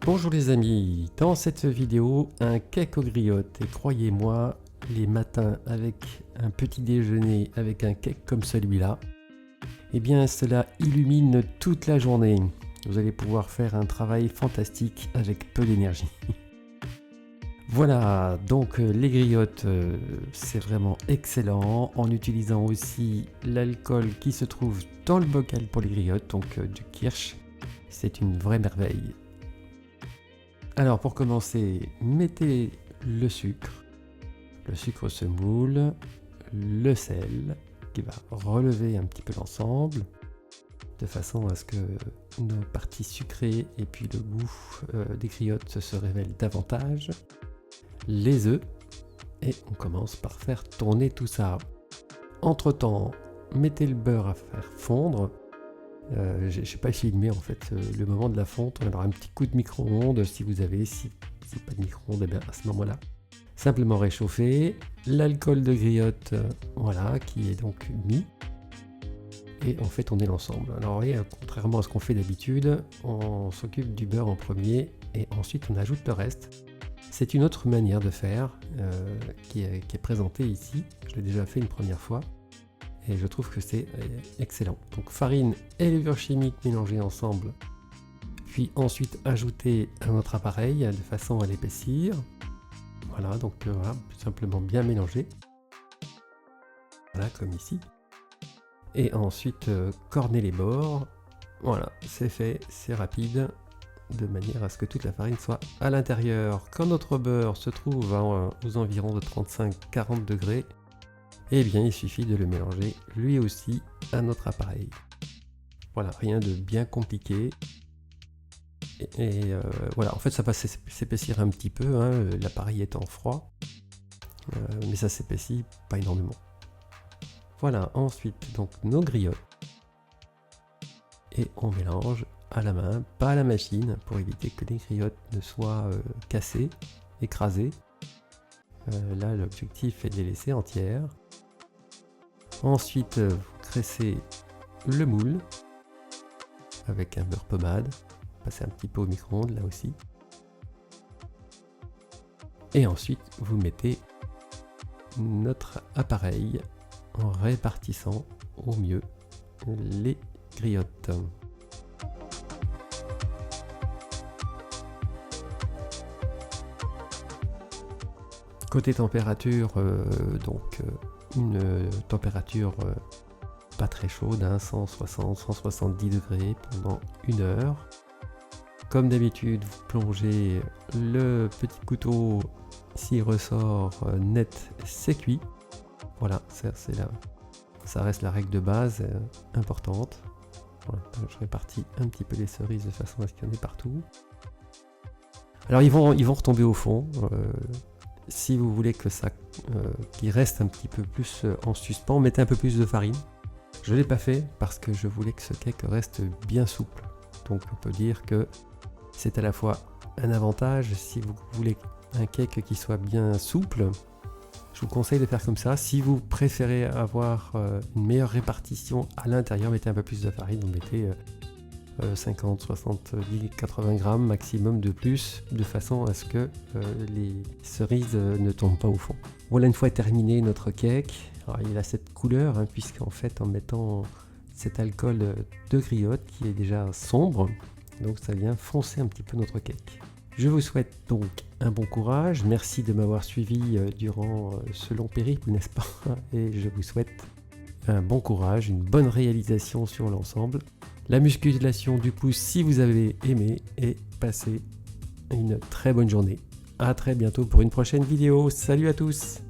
Bonjour les amis, dans cette vidéo, un cake aux griottes et croyez-moi, les matins avec un petit déjeuner avec un cake comme celui-là, eh bien cela illumine toute la journée. Vous allez pouvoir faire un travail fantastique avec peu d'énergie. Voilà, donc les griottes, c'est vraiment excellent en utilisant aussi l'alcool qui se trouve dans le bocal pour les griottes, donc du kirsch, c'est une vraie merveille. Alors pour commencer, mettez le sucre se moule, le sel qui va relever un petit peu l'ensemble de façon à ce que nos parties sucrées et puis le goût des griottes se révèlent davantage, les œufs et on commence par faire tourner tout ça. Entre temps, mettez le beurre à faire fondre. J'ai pas filmé en fait le moment de la fonte. On aura un petit coup de micro-ondes si vous avez, si pas de micro-ondes, eh bien à ce moment-là simplement réchauffer l'alcool de griotte, voilà, qui est donc mis et on fait tourner l'ensemble. Alors vous voyez, contrairement à ce qu'on fait d'habitude, on s'occupe du beurre en premier et ensuite on ajoute le reste. C'est une autre manière de faire qui est présentée ici. Je l'ai déjà fait une première fois. Et je trouve que c'est excellent. Donc farine et levure chimique mélangées ensemble. Puis ensuite ajouter à notre appareil de façon à l'épaissir. Voilà, donc voilà, tout simplement bien mélanger. Voilà, comme ici. Et ensuite corner les bords. Voilà, c'est fait, c'est rapide. De manière à ce que toute la farine soit à l'intérieur. Quand notre beurre se trouve aux environs de 35-40 degrés, eh bien il suffit de le mélanger lui aussi à notre appareil. Voilà, rien de bien compliqué. Et voilà, en fait ça va s'épaissir un petit peu, hein, l'appareil étant froid, mais ça s'épaissit pas énormément. Voilà, ensuite donc nos griottes. Et on mélange à la main, pas à la machine, pour éviter que les griottes ne soient cassées, écrasées. Là l'objectif est de les laisser entières. Ensuite, vous graissez le moule avec un beurre pommade. Passez un petit peu au micro-ondes là aussi. Et ensuite, vous mettez notre appareil en répartissant au mieux les griottes. Côté température, une température pas très chaude, hein, 160-170 degrés pendant 1 heure. Comme d'habitude, vous plongez le petit couteau, s'il ressort net, c'est cuit. Voilà, ça reste la règle de base importante. Voilà, je répartis un petit peu les cerises de façon à ce qu'il y en ait partout. Alors ils vont retomber au fond. Si vous voulez que ça qu'il reste un petit peu plus en suspens, mettez un peu plus de farine. Je ne l'ai pas fait parce que je voulais que ce cake reste bien souple. Donc on peut dire que c'est à la fois un avantage si vous voulez un cake qui soit bien souple. Je vous conseille de faire comme ça. Si vous préférez avoir une meilleure répartition à l'intérieur, mettez un peu plus de farine. Vous mettez 50, 70, 80 grammes maximum de plus, de façon à ce que les cerises ne tombent pas au fond. Voilà, une fois terminé notre cake. Alors, il a cette couleur, hein, puisqu'en fait en mettant cet alcool de griotte qui est déjà sombre, donc ça vient foncer un petit peu notre cake. Je vous souhaite donc un bon courage. Merci de m'avoir suivi durant ce long périple, n'est-ce pas? Et je vous souhaite un bon courage, une bonne réalisation sur l'ensemble. La musculation du pouce si vous avez aimé, et passez une très bonne journée. A très bientôt pour une prochaine vidéo. Salut à tous!